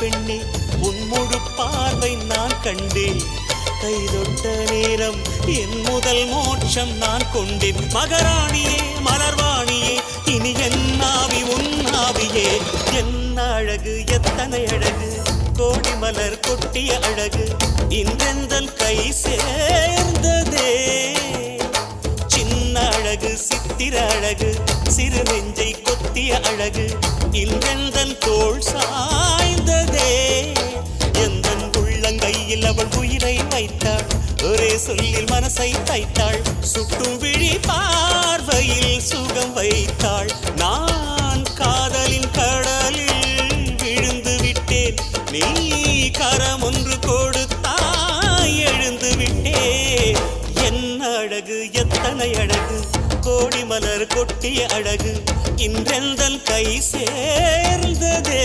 பெண்ணே உன் முழு பார்வை நான் கண்டேன். கைதொட்ட நேரம் என் முதல் மோட்சம் நான் கொண்டேன். மகராணியே மலர்வாணியே இனி என் ஆவி உன் ஆவியே. என்ன அழகு எத்தனை அழகு கோடி மலர் கொட்டிய அழகு இன்றெந்தன் கை சேர்ந்ததே. சின்ன அழகு சித்திர அழகு சிறு நெஞ்சை கொத்திய அழகு இன்றெந்தன் தோள் சாய்ந்ததே. எந்தன் உள்ளங்கையில் அவள் உயிரை வைத்தாள். ஒரே சொல்லில் மனசை தைத்தாள். சுட்டும் விழி பார்வையில் சுகம் வைத்தாள். நான் காதலின் கடலில் விழுந்து விட்டேன். நீ கரம் ஒன்று கொடுத்தாய் எழுந்து விட்டேன். என்ன அழகு எத்தனை அழகு கோடி மலர் கொட்டிய அழகு இன்றெந்தன் கை சேர்ந்ததே.